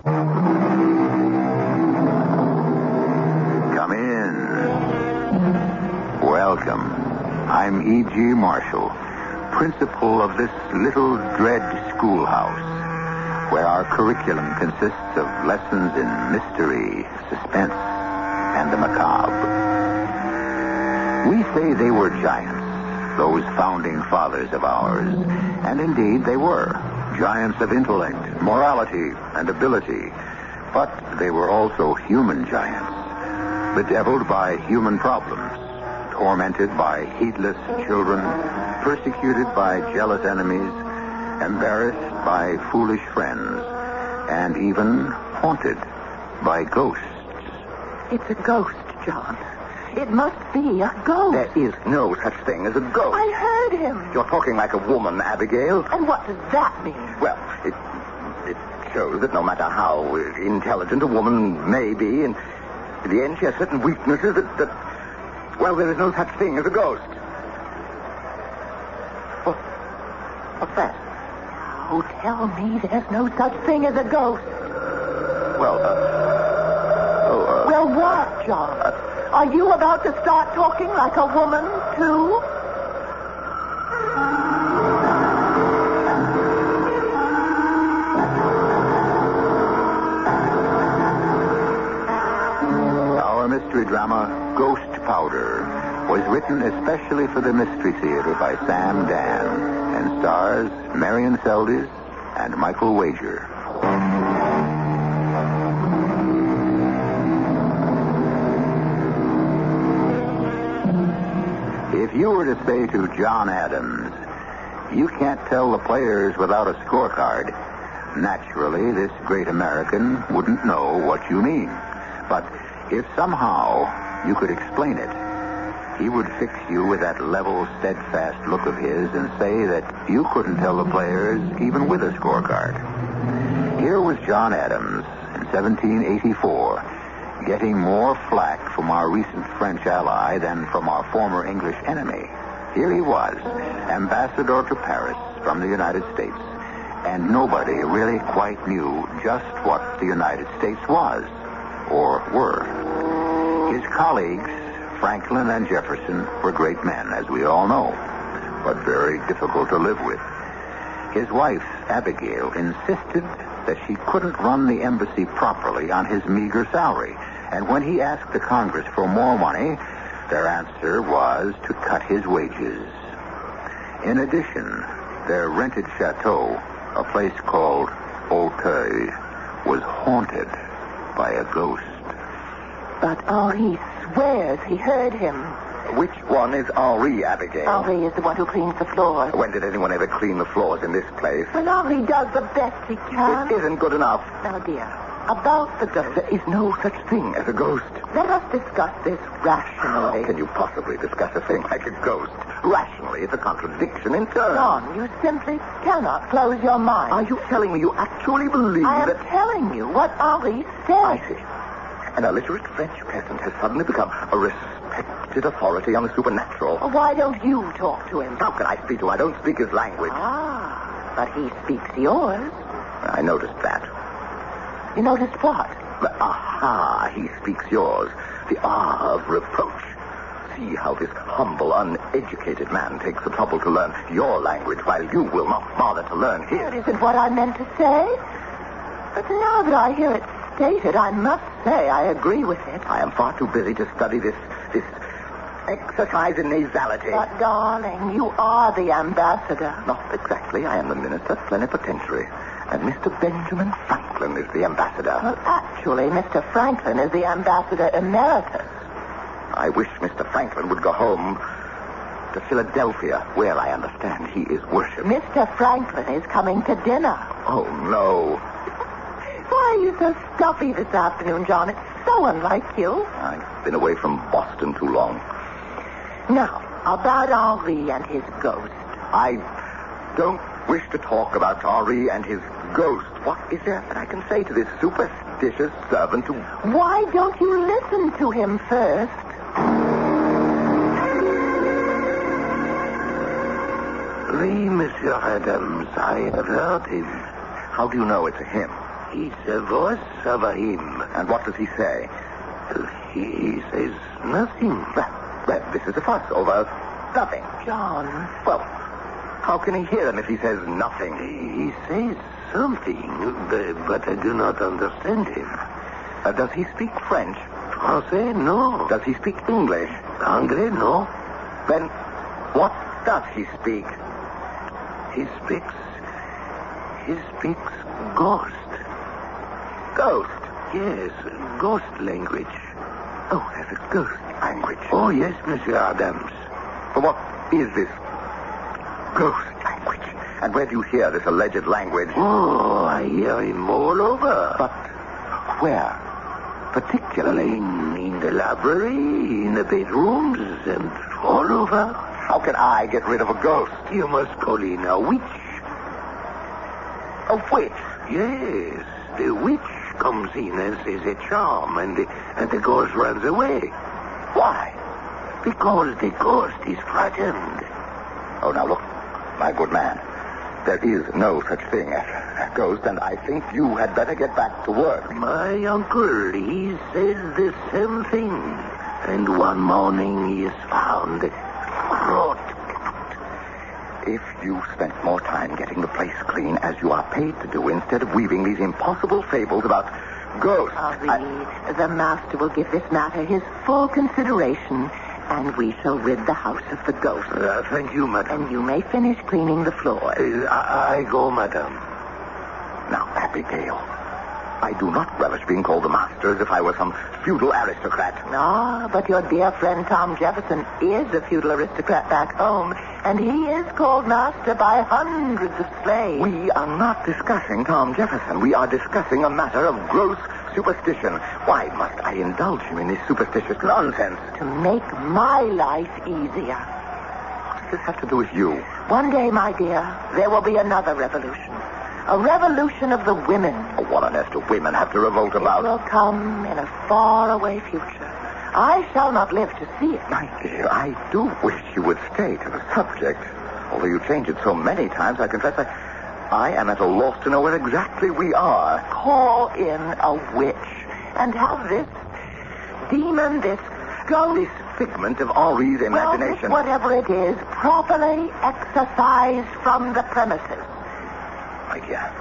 Come in. Welcome. I'm E.G. Marshall, principal of this little dread schoolhouse, where our curriculum consists of lessons in mystery, suspense, and the macabre. We say they were giants, those founding fathers of ours, and indeed they were. Giants of intellect, morality, and ability. But they were also human giants, bedeviled by human problems, tormented by heedless children, persecuted by jealous enemies, embarrassed by foolish friends, and even haunted by ghosts. It's a ghost, John. It must be a ghost. There is no such thing as a ghost. I heard him. You're talking like a woman, Abigail. And what does that mean? Well, it shows that no matter how intelligent a woman may be, in the end she has certain weaknesses that well, there is no such thing as a ghost. What's that? Oh, tell me there's no such thing as a ghost. Well, Well, what, John? Are you about to start talking like a woman, too? Our mystery drama, Ghost Powder, was written especially for the Mystery Theater by Sam Dann and stars Marian Seldes and Michael Wager. If you were to say to John Adams, "You can't tell the players without a scorecard," naturally this great American wouldn't know what you mean. But if somehow you could explain it, he would fix you with that level, steadfast look of his and say that you couldn't tell the players even with a scorecard. Here was John Adams in 1784, getting more flack from our recent French ally than from our former English enemy. Here he was, ambassador to Paris from the United States, and nobody really quite knew just what the United States was, or were. His colleagues, Franklin and Jefferson, were great men, as we all know, but very difficult to live with. His wife, Abigail, insisted that she couldn't run the embassy properly on his meager salary, and when he asked the Congress for more money, their answer was to cut his wages. In addition, their rented chateau, a place called Auteuil, was haunted by a ghost. But Henri swears he heard him. Which one is Henri, Abigail? Henri is the one who cleans the floors. When did anyone ever clean the floors in this place? Well, Henri does the best he can. It isn't good enough. Now, dear, about the ghost. There is no such thing as a ghost. Let us discuss this rationally. How can you possibly discuss a thing like a ghost? Rationally, it's a contradiction in terms. John, you simply cannot close your mind. Are you telling me you actually believe I am that... telling you what Henri said. I see. An illiterate French peasant has suddenly become a respected authority on the supernatural. Well, why don't you talk to him? How can I speak to him? I don't speak his language. Ah, but he speaks yours. I noticed that. You noticed what? Aha, he speaks yours. The ah of reproach. See how this humble, uneducated man takes the trouble to learn your language while you will not bother to learn his. That isn't what I meant to say. But now that I hear it stated, I must say I agree with it. I am far too busy to study this exercise in nasality. But, darling, you are the ambassador. Not exactly. I am the minister plenipotentiary. And Mr. Benjamin Franklin is the ambassador. Well, actually, Mr. Franklin is the ambassador emeritus. I wish Mr. Franklin would go home to Philadelphia, where I understand he is worshipped. Mr. Franklin is coming to dinner. Oh, no. Why are you so stuffy this afternoon, John? It's so unlike you. I've been away from Boston too long. Now, about Henri and his ghost. I don't wish to talk about Henri and his ghost. What is there that I can say to this superstitious servant who... Why don't you listen to him first? Oui, Monsieur Adams, I have heard him. How do you know it's him? It's the voice of a him. And what does he say? He says nothing. Well, this is a fuss over nothing. John. Well, how can he hear him if he says nothing? He says something, but I do not understand him. Does he speak French? Français, no. Does he speak English? Anglais, no. Then what does he speak? He speaks ghost. Ghost? Yes, ghost language. Oh, there's a ghost language. Oh, yes, Monsieur Adams. But what is this ghost language? And where do you hear this alleged language? Oh, I hear him all over. But where? Particularly? In the library, in the bedrooms, and all over. How can I get rid of a ghost? You must call in a witch. A witch? Yes, the witch comes in and says a charm, and the ghost runs away. Why? Because the ghost is frightened. Oh, now look, my good man. There is no such thing as a ghost, and I think you had better get back to work. My uncle, he says the same thing. And one morning he is found throat. If you spent more time getting the place clean, as you are paid to do, instead of weaving these impossible fables about ghosts... The master will give this matter his full consideration, and we shall rid the house of the ghost. Thank you, madam. And you may finish cleaning the floors. I go, madam. Now, Abigail, I do not relish being called the master as if I were some feudal aristocrat. Ah, but your dear friend Tom Jefferson is a feudal aristocrat back home, and he is called master by hundreds of slaves. We are not discussing Tom Jefferson. We are discussing a matter of gross superstition. Why must I indulge him in this superstitious nonsense? To make my life easier. What does this have to do with you? One day, my dear, there will be another revolution. A revolution of the women. Oh, what on earth do women have to revolt about? It will come in a faraway future. I shall not live to see it. My dear, I do wish you would stay to the subject. Although you change it so many times, I confess I am at a loss to know where exactly we are. Call in a witch and have this demon, this ghost... This figment of Henri's imagination. Well, whatever it is, properly exorcised from the premises. My dear,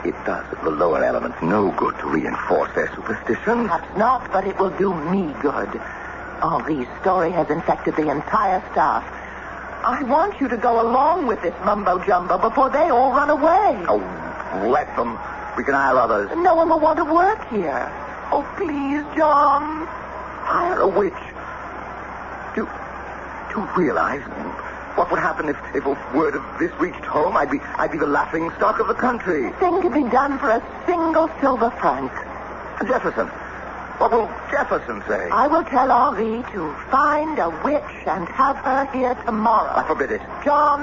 it does the lower elements no good to reinforce their superstitions. Perhaps not, but it will do me good. Henri's story has infected the entire staff. I want you to go along with this mumbo-jumbo before they all run away. Oh, let them. We can hire others. No one will want to work here. Oh, please, John. Hire a witch. Do you realize what would happen if a word of this reached home? I'd be the laughing stock of the country. Thing could be done for a single silver franc. Jefferson. What will Jefferson say? I will tell Henri to find a witch and have her here tomorrow. I forbid it. John,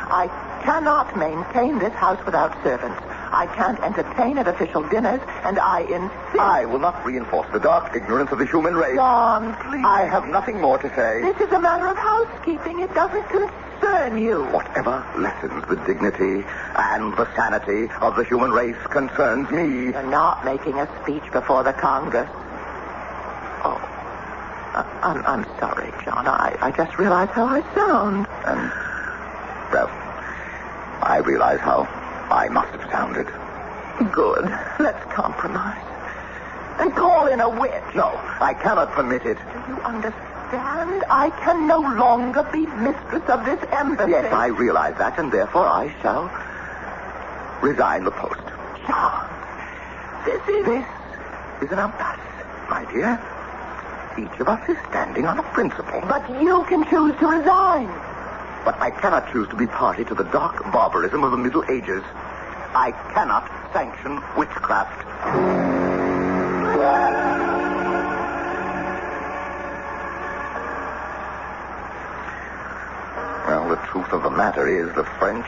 I cannot maintain this house without servants. I can't entertain at official dinners, and I insist... I will not reinforce the dark ignorance of the human race. John, please. I have nothing more to say. This is a matter of housekeeping. It doesn't concern you. Whatever lessens the dignity and the sanity of the human race concerns me. You're not making a speech before the Congress. Oh, I'm sorry, John. I just realized how I sound. And, well, I realize how I must have sounded. Good. Let's compromise. And call in a witch. No, I cannot permit it. Do you understand? I can no longer be mistress of this embassy. Yes, I realize that, and therefore I shall resign the post. John, this is an impasse, my dear. Each of us is standing on a principle. But you can choose to resign. But I cannot choose to be party to the dark barbarism of the Middle Ages. I cannot sanction witchcraft. Well, the truth of the matter is the French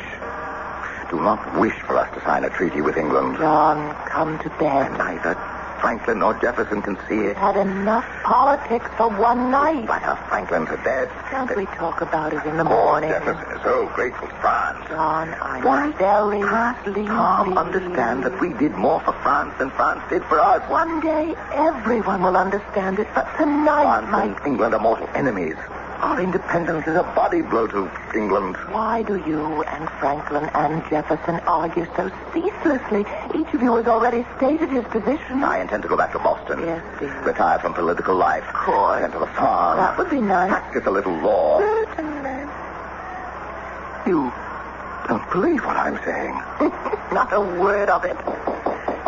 do not wish for us to sign a treaty with England. John, come to bed. And neither Franklin nor Jefferson can see it. Had enough politics for one night. Neither Franklin's are dead. Can't we talk about it in the morning? Jefferson is so grateful to France. John, I'm very sleepy. Tom, understand that we did more for France than France did for us. One day, everyone will understand it, but tonight, France and England are mortal enemies. Our independence is a body blow to England. Why do you and Franklin and Jefferson argue so ceaselessly? Each of you has already stated his position. I intend to go back to Boston. Yes, dear. Retire from political life. Of course. And to the farm. That would be nice. Practice a little law. Certainly. You don't believe what I'm saying. Not a word of it.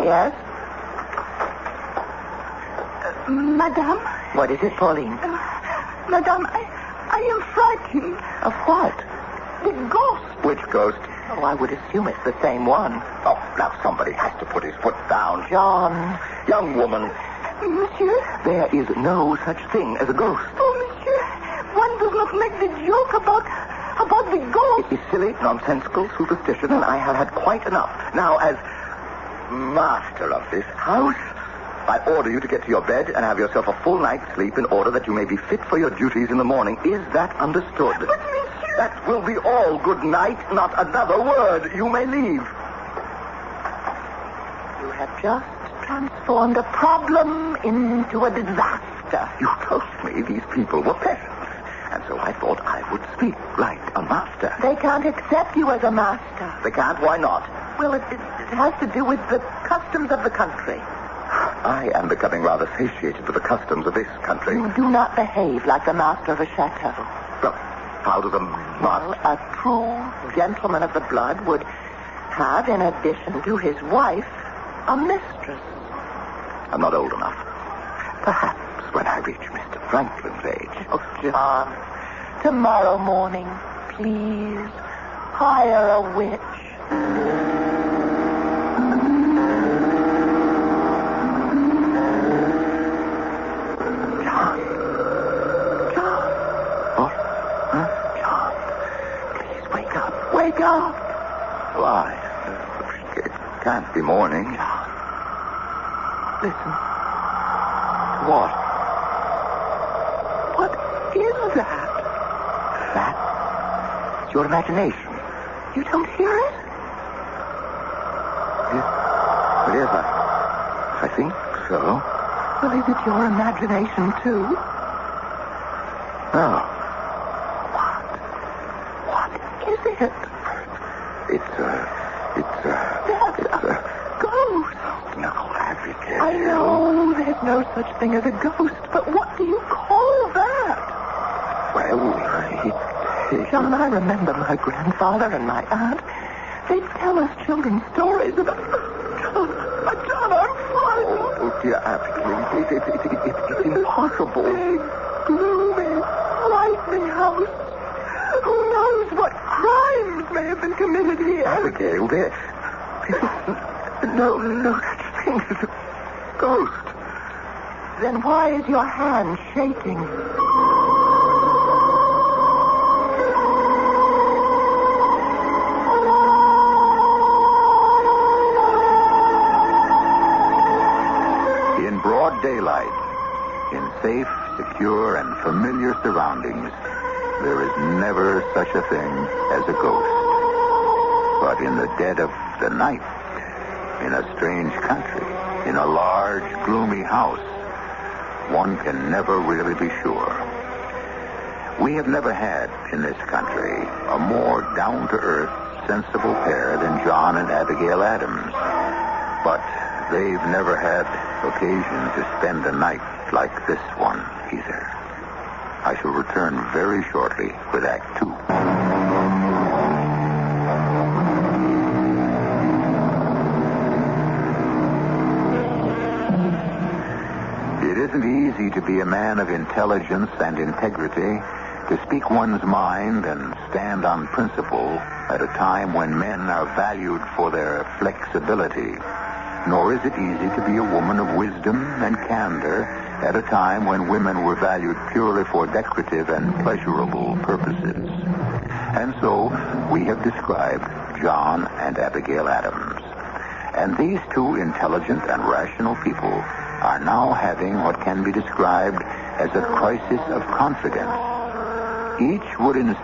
Yes? Madame? What is it, Pauline? Madame, I am frightened. Of what? The ghost. Which ghost? Oh, I would assume it's the same one. Oh, now somebody has to put his foot down. John. Young woman, Monsieur? there is no such thing as a ghost. Oh, monsieur, one does not make the joke about the ghost. It is silly, nonsensical superstition, and I have had quite enough. Now, as master of this house, I order you to get to your bed and have yourself a full night's sleep in order that you may be fit for your duties in the morning. Is that understood? But, monsieur... That will be all. Good night. Not another word. You may leave. You have just transformed a problem into a disaster. You told me these people were peasants, and so I thought I would speak like a master. They can't accept you as a master. They can't? Why not? Well, it has to do with the customs of the country. I am becoming rather satiated with the customs of this country. You do not behave like the master of a chateau. Well, how does a Well, master... a true gentleman of the blood would have, in addition to his wife, a mistress. I'm not old enough. Perhaps when I reach Mr. Franklin's age. Oh, John, tomorrow morning, please, hire a witch. Wake up. Why? It can't be morning. Listen. What? What is that? That? It's your imagination. You don't hear it? It is. I think so. Well, is it your imagination, too? No. What is it? That's a ghost. No, Abigail. I know there's no such thing as a ghost, but what do you call that? Well, John, I remember my grandfather and my aunt. They'd tell us children's stories about... John, I'm frightened. Oh, dear Abigail, it's impossible. Big, gloomy, frightening house. Who knows what crimes may have been committed here? Abigail, there is no such thing as a ghost. Then why is your hand shaking? In broad daylight, in safe, secure, and familiar surroundings, there is never such a thing as a ghost. But in the dead of the night, in a strange country, in a large, gloomy house, one can never really be sure. We have never had, in this country, a more down-to-earth, sensible pair than John and Abigail Adams. But they've never had occasion to spend a night like this one, either. I shall return very shortly with Act 2. It isn't easy to be a man of intelligence and integrity, to speak one's mind and stand on principle at a time when men are valued for their flexibility. Nor is it easy to be a woman of wisdom and candor at a time when women were valued purely for decorative and pleasurable purposes. And so we have described John and Abigail Adams. And these two intelligent and rational people are now having what can be described as a crisis of confidence. Each would insist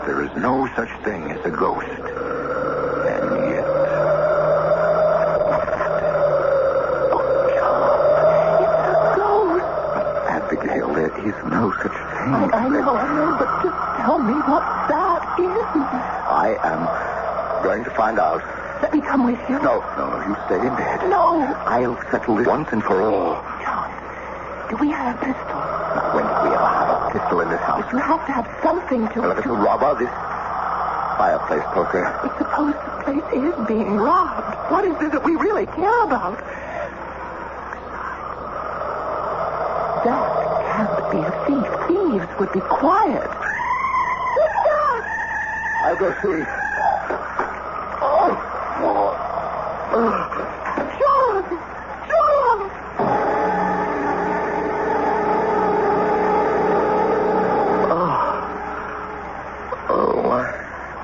there is no such thing as a ghost. And yet... Oh, John, it's a ghost. Abigail, there is no such thing. I know, but just tell me what that is. I am going to find out. Let me come with you. No, you stay in bed. No. I'll settle this once and for all. John, do we have pistols? Now, when did we ever have a pistol in this house? You have to have something to... Well, if it's a robber, this fireplace poker. But suppose the place is being robbed. What is it that we really care about? That can't be a thief. Thieves would be quiet. What's that? I'll go see. John!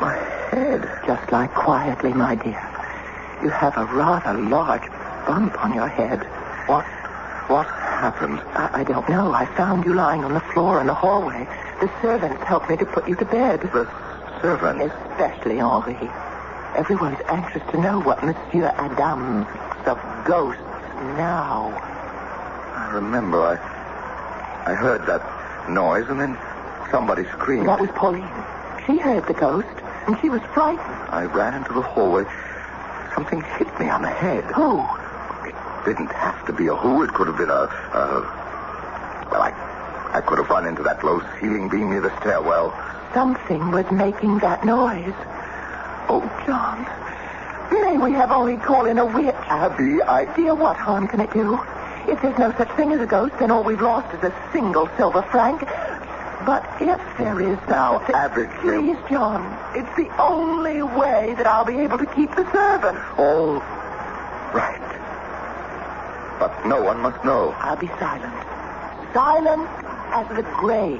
My head. Just lie quietly, my dear. You have a rather large bump on your head. What happened? I don't know. I found you lying on the floor in the hallway. The servants helped me to put you to bed. The servant? Especially Henri. Everyone's anxious to know what Monsieur Adam thinks of ghosts now. I remember I heard that noise and then somebody screamed. That was Pauline. She heard the ghost and she was frightened. I ran into the hallway. Something hit me on the head. Who? It didn't have to be a who. It could have been well, I could have run into that low ceiling beam near the stairwell. Something was making that noise. Oh, John, may we have only called in a witch? Abby, Dear, what harm can it do? If there's no such thing as a ghost, then all we've lost is a single silver franc. But if there is now, Abigail... Please, John, it's the only way that I'll be able to keep the servant. All right. But no one must know. I'll be silent. Silent as the grave.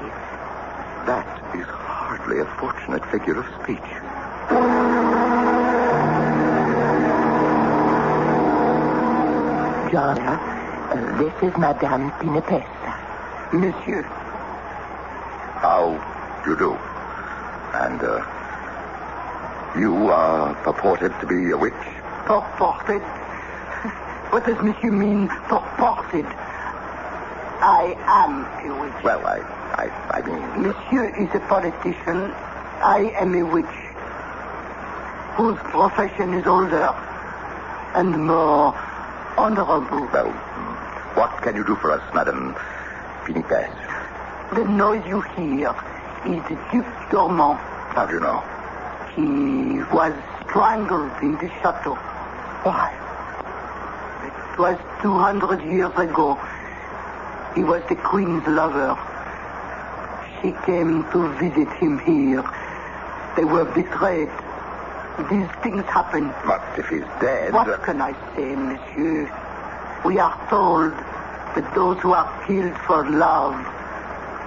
That is hardly a fortunate figure of speech. John, this is Madame Pinapessa. Monsieur. How do you do? And, you are purported to be a witch? Purported? What does Monsieur mean, purported? I am a witch. Well, I mean... Monsieur is a politician. I am a witch, whose profession is older and more honorable. Well, what can you do for us, Madame Pinapessa? The noise you hear is the Duc d'Ormont. How do you know? He was strangled in the chateau. Why? It was 200 years ago. He was the Queen's lover. She came to visit him here. They were betrayed. These things happen. But if he's dead... What can I say, monsieur? We are told that those who are killed for love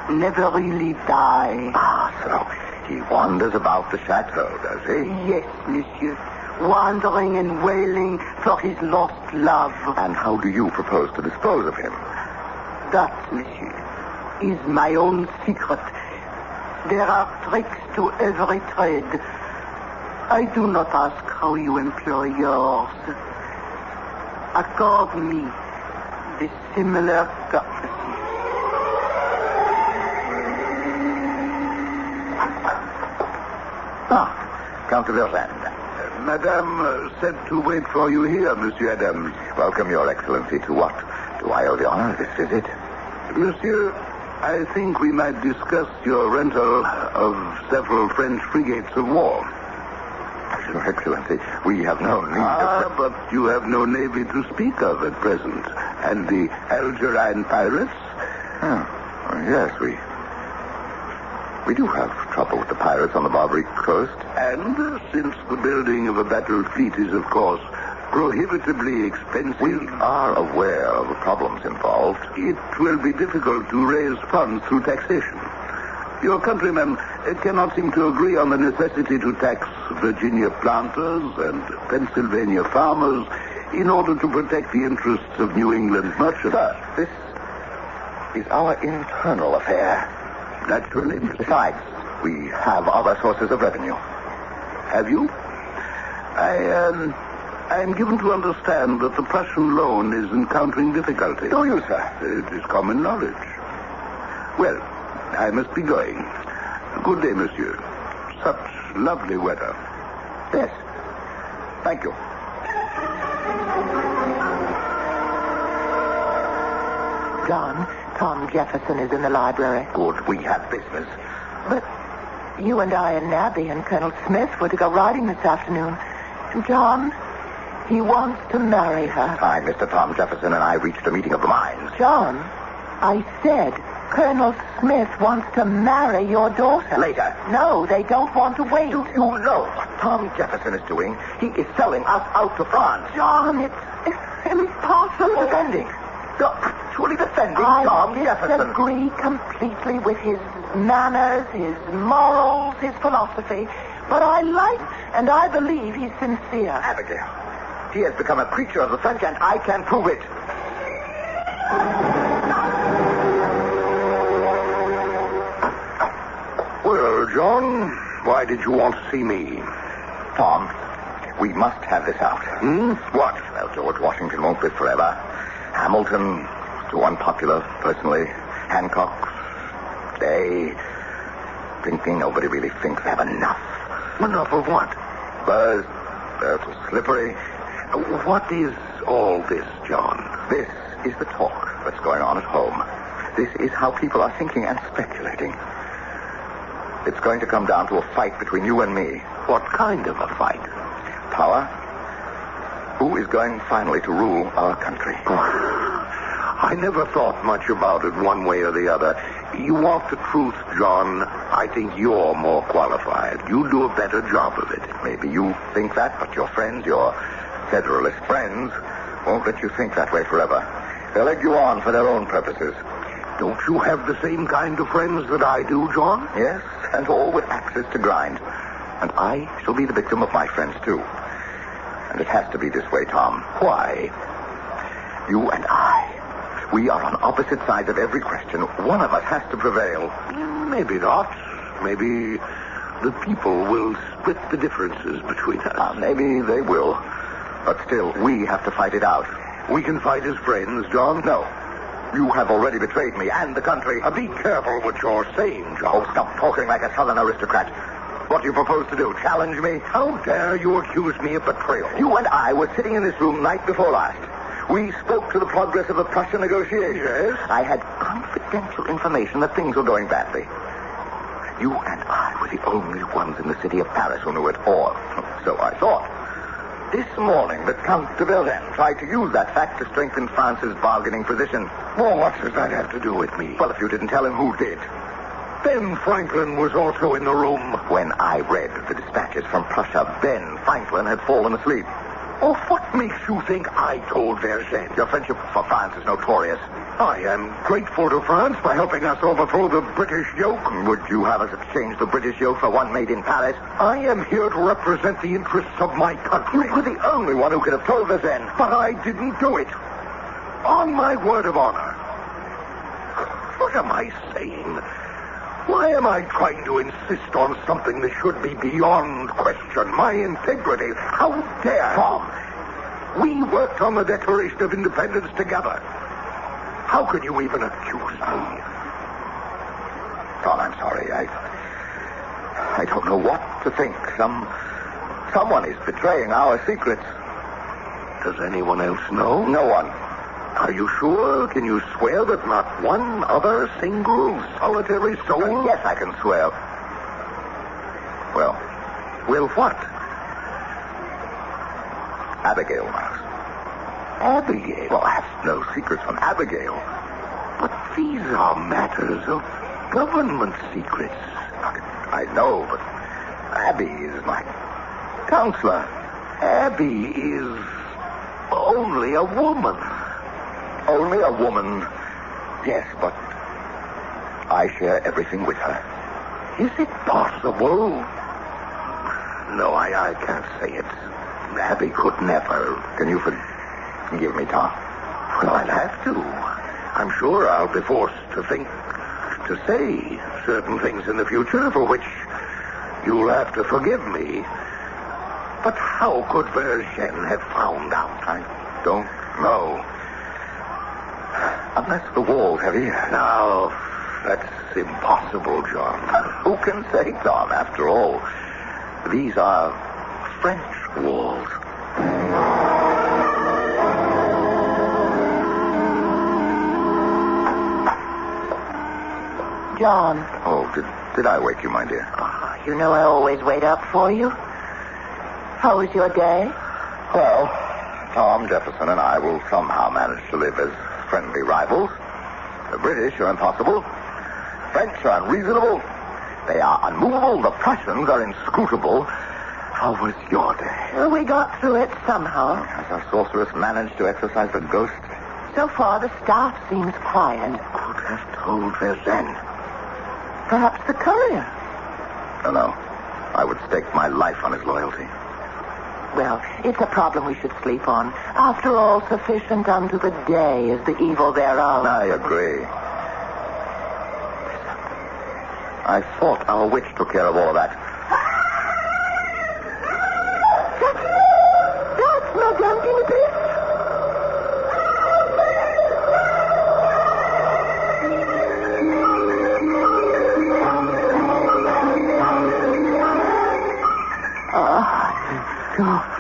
never really die. Ah, so he wanders about the chateau, does he? Yes, monsieur. Wandering and wailing for his lost love. And how do you propose to dispose of him? That, monsieur, is my own secret. There are tricks to every trade. I do not ask how you employ yours. Accord me the similar courtesy. Count de Verlaine. Madame said to wait for you here, Monsieur Adams. Welcome, Your Excellency. To what? Do I owe the honor of this visit? Monsieur, I think we might discuss your rental of several French frigates of war. Your Excellency, we have no need of... But you have no navy to speak of at present. And the Algerine pirates? Yes, we do have trouble with the pirates on the Barbary coast. And since the building of a battle fleet is, of course, prohibitively expensive... We are aware of the problems involved. It will be difficult to raise funds through taxation. Your countrymen cannot seem to agree on the necessity to tax Virginia planters and Pennsylvania farmers in order to protect the interests of New England merchants. Sir, this is our internal affair. Naturally. Besides, we have other sources of revenue. Have you? I am given to understand that the Prussian loan is encountering difficulty. Do you, sir? It is common knowledge. Well, I must be going. Good day, monsieur. Such lovely weather. Yes. Thank you. John, Tom Jefferson is in the library. Good. We have business. But you and I and Abby and Colonel Smith were to go riding this afternoon. And John, he wants to marry her. I, Mr. Tom Jefferson, and I reached a meeting of the minds. John, I said Colonel Smith wants to marry your daughter. Later. No, they don't want to wait. Do you know what Tom Jefferson is doing? He is selling us out to France. John, it's impossible. Defending. You're actually defending Tom Jefferson. I disagree completely with his manners, his morals, his philosophy. But I like and I believe he's sincere. Abigail, he has become a creature of the French, and I can prove it. Well, John, why did you want to see me? Tom, we must have this out. What? Well, George Washington won't live forever. Hamilton, too unpopular, personally. Hancock, they thinking nobody really thinks they have enough. Enough of what? Burrs, they're too slippery. What is all this, John? This is the talk that's going on at home. This is how people are thinking and speculating. It's going to come down to a fight between you and me. What kind of a fight? Power. Who is going finally to rule our country? I never thought much about it one way or the other. You want the truth, John. I think you're more qualified. You do a better job of it. Maybe you think that, but your friends, your Federalist friends, won't let you think that way forever. They'll egg you on for their own purposes. Don't you have the same kind of friends that I do, John? Yes, and all with axes to grind. And I shall be the victim of my friends, too. And it has to be this way, Tom. Why? You and I, we are on opposite sides of every question. One of us has to prevail. Maybe not. Maybe the people will split the differences between us. Maybe they will. But still, we have to fight it out. We can fight as friends, John. No. You have already betrayed me and the country. Be careful what you're saying, John. Oh, stop talking like a southern aristocrat. What do you propose to do? Challenge me? How dare you accuse me of betrayal? You and I were sitting in this room night before last. We spoke to the progress of the Prussian negotiations. Yes? I had confidential information that things were going badly. You and I were the only ones in the city of Paris who knew it, or so I thought. This morning, the Count de Verlaine tried to use that fact to strengthen France's bargaining position. Well, what does that have to do with me? Well, if you didn't tell him, who did? Ben Franklin was also in the room. When I read the dispatches from Prussia, Ben Franklin had fallen asleep. Oh, what makes you think I told Verlaine? Your friendship for France is notorious. I am grateful to France for helping us overthrow the British yoke. Would you have us exchange the British yoke for one made in Paris? I am here to represent the interests of my country. You were the only one who could have told us then. But I didn't do it. On my word of honor. What am I saying? Why am I trying to insist on something that should be beyond question? My integrity. How dare... Tom, we worked on the Declaration of Independence together. How can you even accuse me? Tom, I'm sorry. I don't know what to think. Someone is betraying our secrets. Does anyone else know? No one. Are you sure? Can you swear that not one other single solitary soul? Yes, I can swear. Well, what? Abigail knows. Abigail? Well, I have no secrets from Abigail. But these are matters of government secrets. I know, but Abby is my counselor. Abby is only a woman. Only a woman. Yes, but I share everything with her. Is it possible? No, I can't say it. Abby could never. Can you Give me, Tom. Well, I'll have to. I'm sure I'll be forced to say certain things in the future for which you'll have to forgive me. But how could Vergen have found out? I don't know. Unless the wall's heavy. Now, that's impossible, John. Who can say, Tom? After all, these are French walls. John. Oh, did I wake you, my dear? Oh, you know I always wait up for you. How was your day? Well, Tom Jefferson and I will somehow manage to live as friendly rivals. The British are impossible. French are unreasonable. They are unmovable. The Prussians are inscrutable. How was your day? Well, we got through it somehow. Has our sorceress managed to exorcise the ghost? So far, the staff seems quiet. Could have told Vergen. Perhaps the courier. No. I would stake my life on his loyalty. Well, it's a problem we should sleep on. After all, sufficient unto the day is the evil thereof. I agree. I thought our witch took care of all that. That's Madame Guinevere.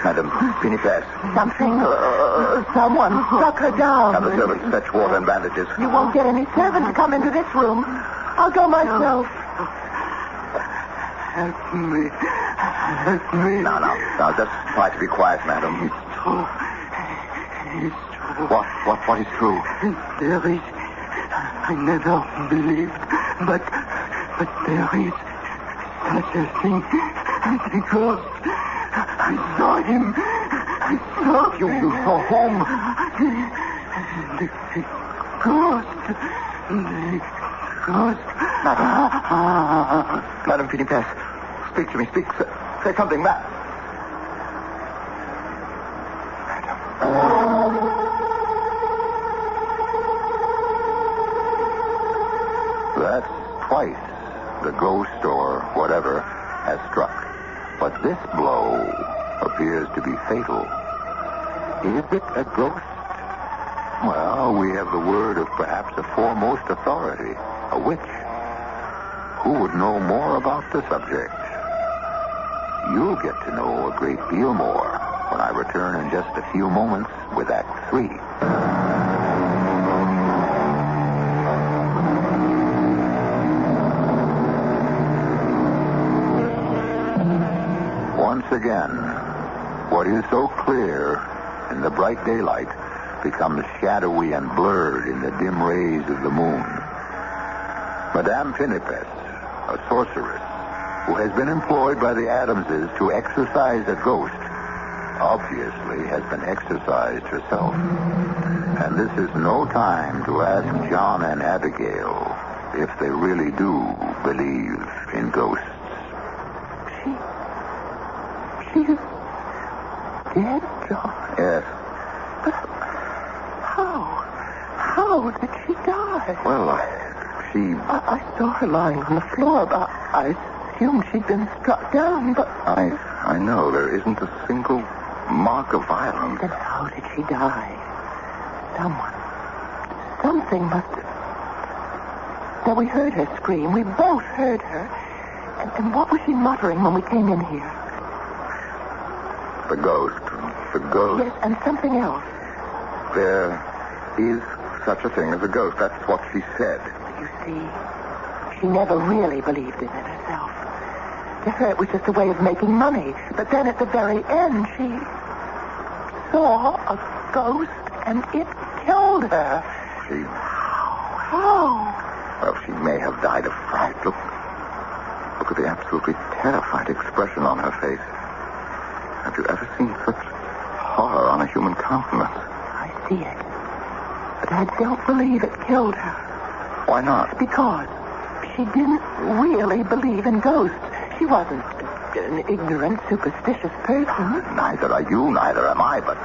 Madam Pinifas. Someone struck her down. Have the servants fetch water and bandages. You won't get any servants come into this room. I'll go myself. Help me. Help me. Now, just try to be quiet, madam. It's true. It's true. What is true? There is... I never believed, but there is such a thing as a ghost. I saw him. I saw him. You saw whom? The ghost. The ghost. Madam Pinifas, speak to me. Speak. Say something, Madam. That's twice the ghost or whatever has struck. But this blow appears to be fatal. Is it a ghost? Well, we have the word of perhaps a foremost authority, a witch. Who would know more about the subject? You'll get to know a great deal more when I return in just a few moments with Act 3. Once again, what is so clear in the bright daylight becomes shadowy and blurred in the dim rays of the moon. Madame Pinifas, a sorceress who has been employed by the Adamses to exorcise a ghost, obviously has been exorcised herself. And this is no time to ask John and Abigail if they really do believe in ghosts. She's dead, John? Yes. But how? How did she die? Well, I saw her lying on the floor, but I assumed she'd been struck down, but... I know there isn't a single mark of violence. Then how did she die? Something must have... Now, we heard her scream. We both heard her. And what was she muttering when we came in here? The ghost. The ghost. Yes, and something else. There is such a thing as a ghost. That's what she said. You see, she never really believed in it herself. To her, it was just a way of making money. But then at the very end, she saw a ghost, and it killed her. She... How? Well, she may have died of fright. Look at the absolutely terrified expression on her face. Have you ever seen such horror on a human countenance? I see it. But I don't believe it killed her. Why not? Because she didn't really believe in ghosts. She wasn't an ignorant, superstitious person. Neither are you, neither am I, but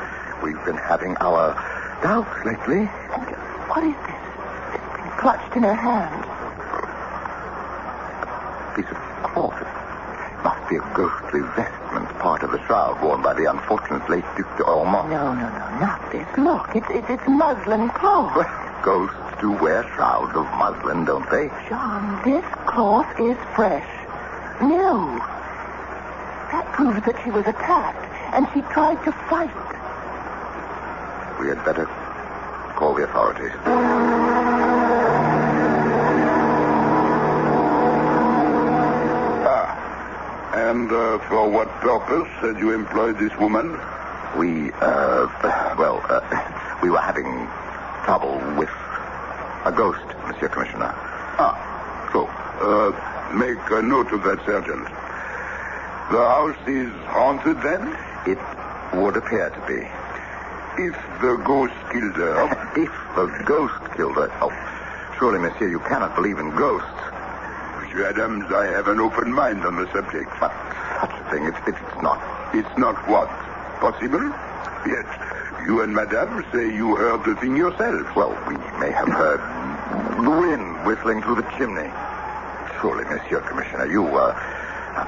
We've been having our doubts lately. And what is this? This thing clutched in her hand. Piece of cloth. It must be a ghostly vestment, part of the shroud worn by the unfortunate late Duc d'Ormont. No, not this. Look, it's muslin cloth. Well, ghosts do wear shrouds of muslin, don't they? John, this cloth is fresh. New. That proves that she was attacked, and she tried to fight. We had better call the authorities. And for what purpose had you employed this woman? We were having trouble with a ghost, Monsieur Commissioner. So, make a note of that, Sergeant. The house is haunted, then? It would appear to be. If the ghost killed her... If the ghost killed her... Oh, surely, Monsieur, you cannot believe in ghosts. Monsieur Adams, I have an open mind on the subject. But such a thing, it's not. It's not what? Possible? Yet, you and Madame say you heard the thing yourself. Well, we may have heard the wind whistling through the chimney. Surely, Monsieur Commissioner, you, a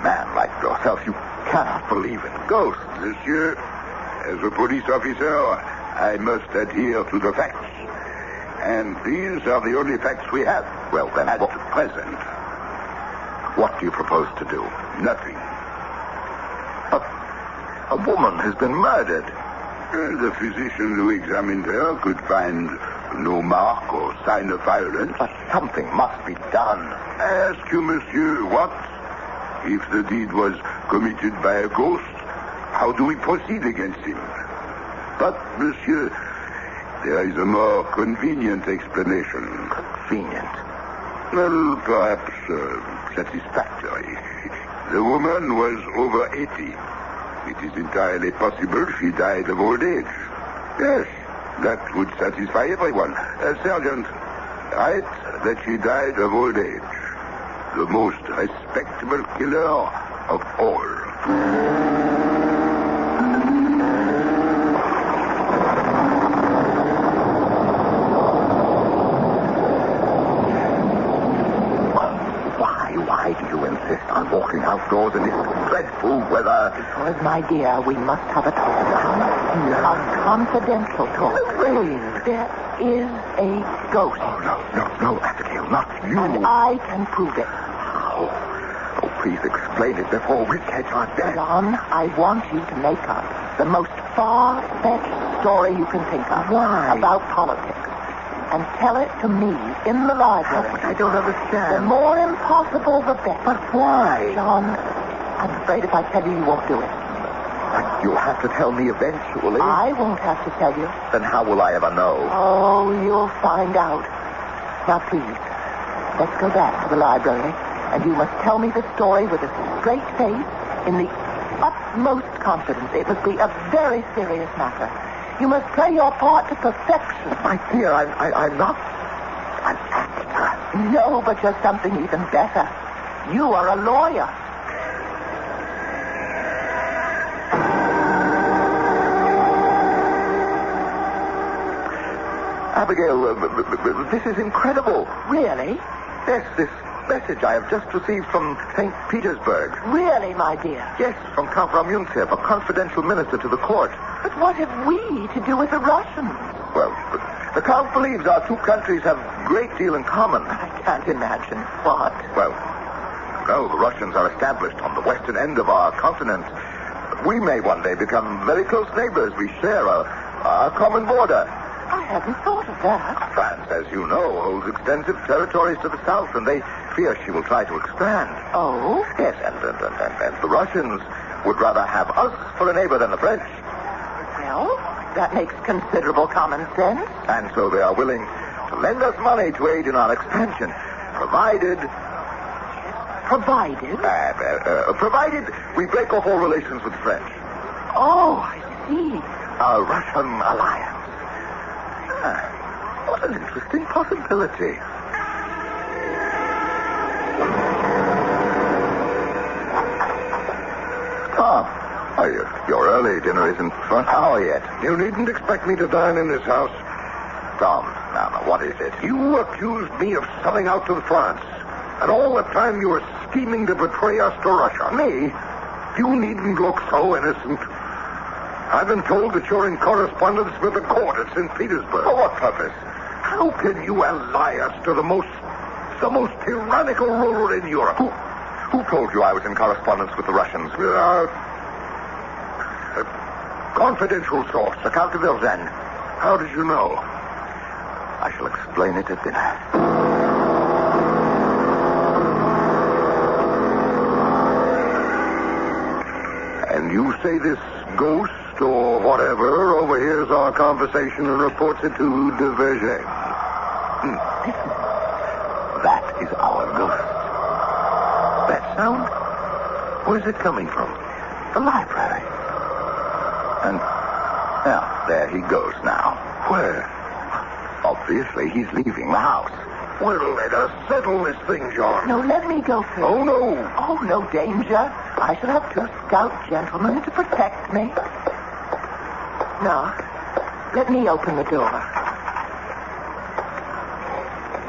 man like yourself, you cannot believe in ghosts. Monsieur, as a police officer, I must adhere to the facts. And these are the only facts we have. Well, then, at present. What do you propose to do? Nothing. But a woman has been murdered. The physician who examined her could find no mark or sign of violence. But something must be done. I ask you, monsieur, what? If the deed was committed by a ghost, how do we proceed against him? But, monsieur, there is a more convenient explanation. Convenient? Well, perhaps satisfactory. The woman was over 80. It is entirely possible she died of old age. Yes, that would satisfy everyone. Sergeant, write that she died of old age. The most respectable killer of all. Why do you insist on walking outdoors in this dreadful weather? Because, my dear, we must have a talk. A confidential talk. There is a ghost. Oh, no, Abigail, not you. And I can prove it. Oh, please explain it before we catch our death. John, I want you to make up the most far-fetched story you can think of. Why? About politics. And tell it to me in the library. But I don't understand. The more impossible, the better. But why? John, I'm afraid if I tell you, you won't do it. But you'll have to tell me eventually. I won't have to tell you. Then how will I ever know? Oh, you'll find out. Now, please, let's go back to the library, and you must tell me the story with a straight face, in the utmost confidence. It must be a very serious matter. You must play your part to perfection. My dear, I'm not an actor. No, but you're something even better. You are a lawyer. Abigail, this is incredible. Really? Yes, this message I have just received from St. Petersburg. Really, my dear? Yes, from Count Ramunzev, a confidential minister to the court. But what have we to do with the Russians? Well, the Count believes our two countries have a great deal in common. I can't imagine. What? Well, no, the Russians are established on the western end of our continent. We may one day become very close neighbors. We share a common border. I hadn't thought of that. France, as you know, holds extensive territories to the south, and they fear she will try to expand. Oh? Yes, and the Russians would rather have us for a neighbor than the French. Well, that makes considerable common sense. And so they are willing to lend us money to aid in our expansion, provided we break off all relations with the French. Oh, I see. A Russian alliance. What an interesting possibility. Tom, Oh, you're early. Dinner isn't for an hour yet. You needn't expect me to dine in this house. Tom, now, what is it? You accused me of selling out to France. And all the time you were scheming to betray us to Russia. Me? You needn't look so innocent. I've been told that you're in correspondence with the court at St. Petersburg. For what purpose? How can you ally us to the most tyrannical ruler in Europe? Who told you I was in correspondence with the Russians? A confidential source. The Count de Vergennes. How did you know? I shall explain it at dinner. And you say this ghost or whatever overhears our conversation and reports it to de Vergennes. Listen. That is our ghost. That sound? Where's it coming from? The library. And, there he goes now. Where? Obviously, he's leaving the house. Well, let us settle this thing, John. No, let me go first. Oh, no. Oh, no danger. I shall have 2 stout gentlemen to protect me. Now, let me open the door.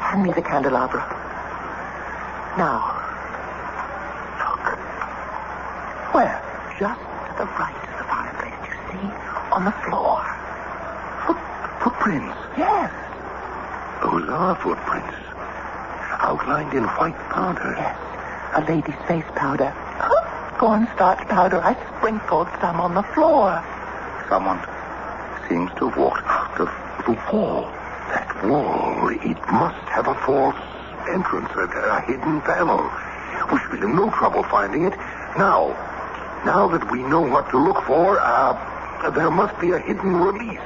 Hand me the candelabra. Now, look. Where? Just to the right of the fireplace, you see? On the floor. Footprints. Yes. Those are footprints. Outlined in white powder. Yes. A lady's face powder. Cornstarch powder. I sprinkled some on the floor. Someone seems to have walked out of The wall. That wall. It must have a false entrance, a hidden panel. We should be in no trouble finding it. Now that we know what to look for, there must be a hidden release.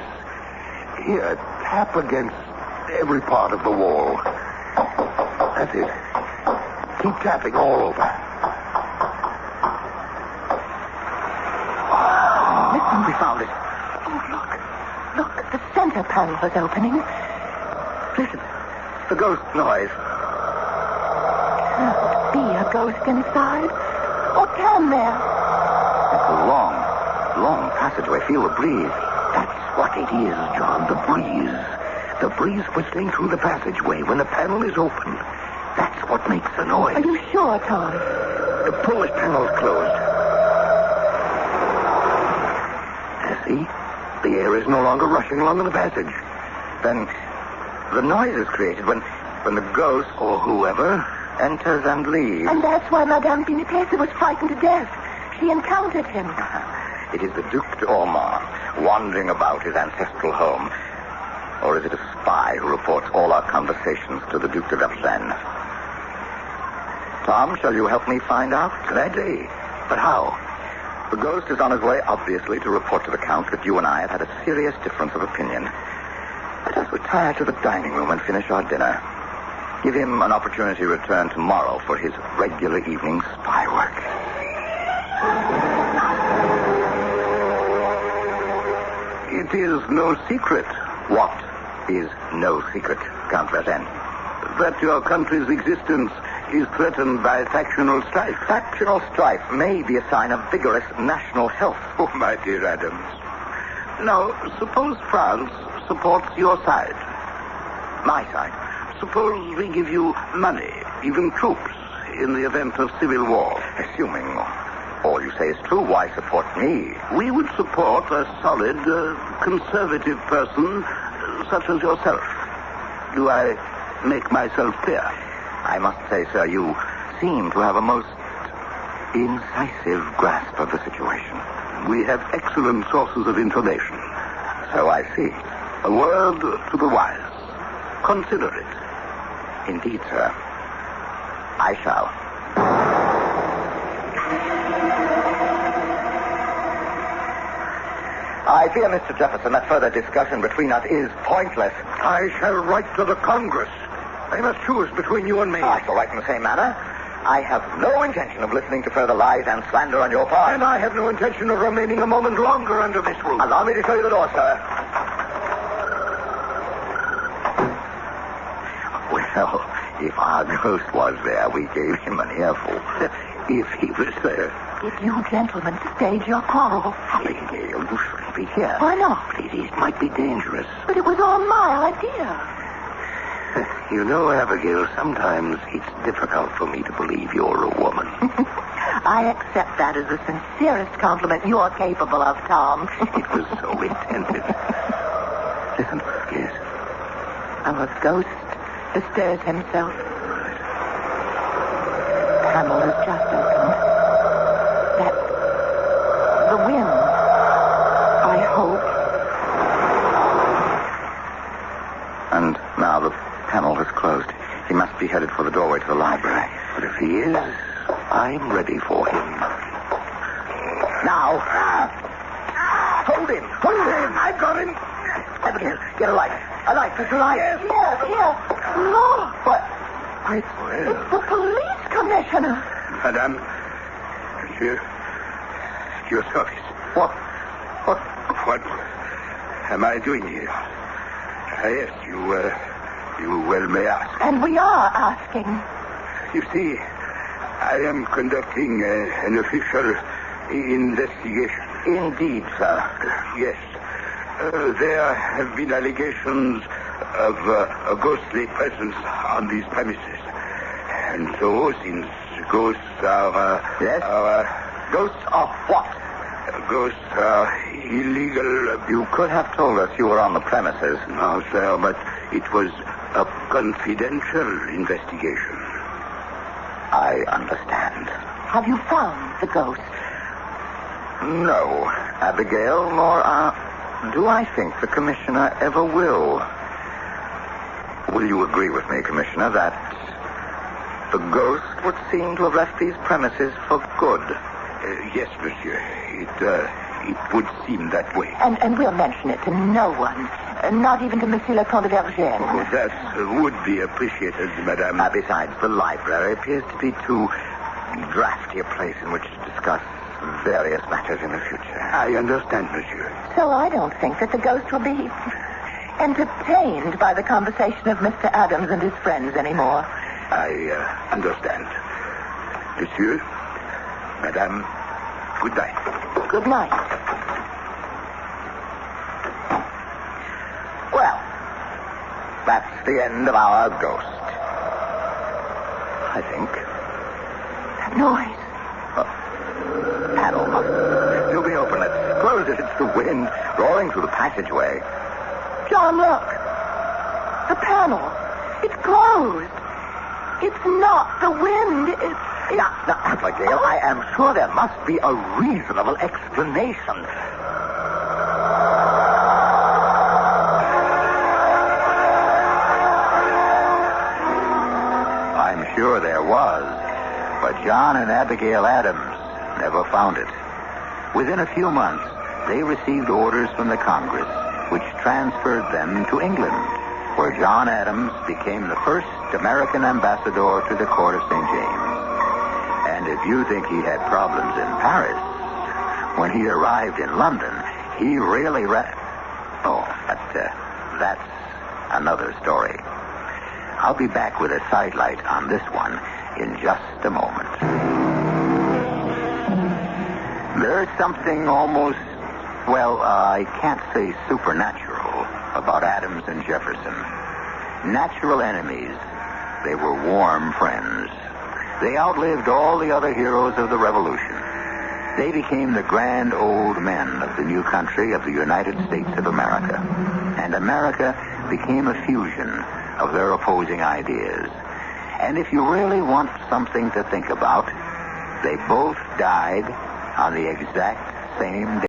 Here, tap against every part of the wall. That's it. Keep tapping all over. Listen. We found it. Oh, look. The center panel is opening. Listen. The ghost noise. Can't be a ghost inside. Or can there? It's a long passageway. Feel the breeze. That's what it is, John, the breeze. The breeze whistling through the passageway when the panel is open. That's what makes the noise. Are you sure, Tom? The Polish panel's closed. See? The air is no longer rushing along in the passage. Then the noise is created when the ghost Or whoever. enters and leaves. And that's why Madame Pinipesa was frightened to death. She encountered him. It is the Duc d'Ormond wandering about his ancestral home. Or is it a spy who reports all our conversations to the Duc de Vergennes? Tom, shall you help me find out? Gladly. But how? The ghost is on his way, obviously, to report to the Count that you and I have had a serious difference of opinion. Let us retire to the dining room and finish our dinner. Give him an opportunity to return tomorrow for his regular evening spy work. It is no secret. What is no secret, Count Vergennes? That your country's existence is threatened by factional strife. Factional strife may be a sign of vigorous national health. Oh, my dear Adams. Now, suppose France supports your side. My side. Suppose we give you money, even troops, in the event of civil war. Assuming all you say is true, why support me? We would support a solid, conservative person such as yourself. Do I make myself clear? I must say, sir, you seem to have a most incisive grasp of the situation. We have excellent sources of information. So I see. A word to the wise. Consider it. Indeed, sir. I shall. I fear, Mr. Jefferson, that further discussion between us is pointless. I shall write to the Congress. They must choose between you and me. I shall write in the same manner. I have no intention of listening to further lies and slander on your part. And I have no intention of remaining a moment longer under this roof. Allow me to show you the door, sir. Well, if our ghost was there, we gave him an earful. if he was there. Did you gentlemen stage your quarrel? Abigail, you shouldn't be here. Why not? It might be dangerous. But it was all my idea. You know, Abigail, sometimes it's difficult for me to believe you're a woman. I accept that as the sincerest compliment you're capable of, Tom. It was so intended. Listen. Yes. Our ghost bestirs himself. Panel has just opened. That's the wind, I hope. And now the panel has closed. He must be headed for the doorway to the library. But if he is, I'm ready for him. Now. Hold him. Hold him. I've got him. Abigail, get a light. A light. There's a light. Here. Look. What? It's the police commissioner. Madame, Monsieur, at your service. What? What am I doing here? Yes, you well may ask. And we are asking. You see, I am conducting an official investigation. Indeed, sir. Yes. There have been allegations of a ghostly presence on these premises. And so, since ghosts are... Yes? Ghosts of what? Ghosts are illegal. You could have told us you were on the premises. No, sir, but it was a confidential investigation. I understand. Have you found the ghost? No, Abigail, nor do I think the commissioner ever will. Will you agree with me, Commissioner, that the ghost would seem to have left these premises for good? Yes, monsieur. It would seem that way. And we'll mention it to no one. Not even to Monsieur le Comte de Vergennes. Oh, that would be appreciated, madame. Besides, the library appears to be too drafty a place in which to discuss various matters in the future. I understand, monsieur. So I don't think that the ghost will be entertained by the conversation of Mr. Adams and his friends anymore. I understand. Monsieur, madame, good night. Good night. Well, that's the end of our ghost. I think. That noise. Panel must still be open. Let's close it. It's the wind roaring through the passageway. John, look. The panel. It's closed. It's not the wind. It's... Now, Abigail, I am sure there must be a reasonable explanation. I'm sure there was, but John and Abigail Adams never found it. Within a few months, they received orders from the Congress, which transferred them to England, where John Adams became the first American ambassador to the court of St. James. And if you think he had problems in Paris, when he arrived in London, he really that's another story. I'll be back with a sidelight on this one in just a moment. There's something almost, I can't say supernatural about Adams and Jefferson. Natural enemies, they were warm friends. They outlived all the other heroes of the Revolution. They became the grand old men of the new country of the United States of America. And America became a fusion of their opposing ideas. And if you really want something to think about, they both died on the exact same day.